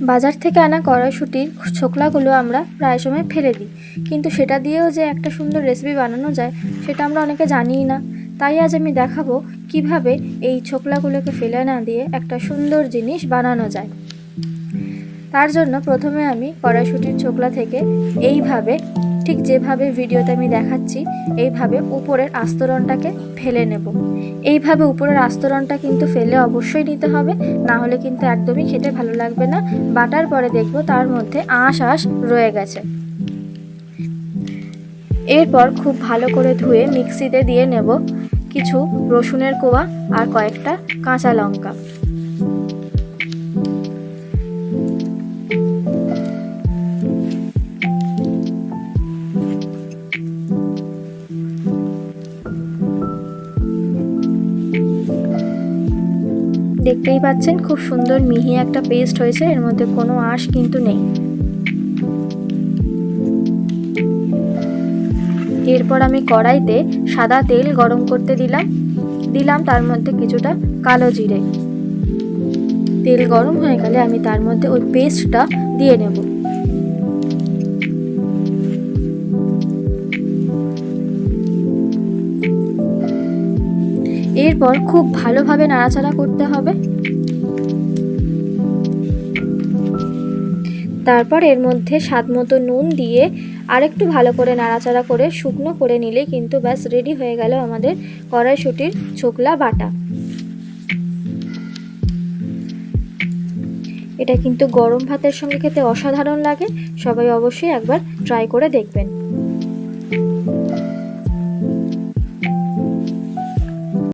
বাজার থেকে আনা কড়াইশুঁটির ছোকলাগুলো আমরা প্রায় সময় ফেলে দিই, কিন্তু সেটা দিয়েও যে একটা সুন্দর রেসিপি বানানো যায় সেটা আমরা অনেকে জানিই না। তাই আজ আমি দেখাবো কিভাবে এই ছোকলাগুলোকে ফেলে না দিয়ে একটা সুন্দর জিনিস বানানো যায়। তার জন্য প্রথমে আমি কড়াইশুঁটির ছোকলা থেকে এইভাবে, ঠিক যেভাবে ভিডিওতে আমি দেখাচ্ছি, এইভাবে উপরের আস্তরণটাকে ফেলে নেব। এইভাবে উপরের আস্তরণটা কিন্তু ফেলে অবশ্যই নিতে হবে, না হলে কিন্তু একদমই খেতে ভালো লাগবে না। বাটার পরে দেখব তার মধ্যে আঁশ রয়ে গেছে। এরপর খুব ভালো করে ধুয়ে মিক্সিতে দিয়ে নেব কিছু রসুনের কোয়া আর কয়েকটা কাঁচা লঙ্কা। দেখতেই পাচ্ছেন খুব সুন্দর মিহি একটা পেস্ট হয়েছে, এর মধ্যে কোনো আঁশ কিন্তু নেই। এরপর আমি কড়াইতে সাদা তেল গরম করতে দিলাম তার মধ্যে কিছুটা কালো জিরে। তেল গরম হয়ে গেলে আমি তার মধ্যে ওই পেস্টটা দিয়ে নেব। এরপর খুব ভালোভাবে নাড়াচাড়া করতে হবে। তারপর এর মধ্যে স্বাদমতো নুন দিয়ে আরেকটু ভালো করে নাড়াচাড়া করে শুকনো করে নিলে কিন্তু ব্যাস রেডি হয়ে গেল আমাদের কড়াইশুঁটির ছোকলা বাটা। এটা কিন্তু গরম ভাতের সঙ্গে খেতে অসাধারণ লাগে, সবাই অবশ্যই একবার ট্রাই করে দেখবেন।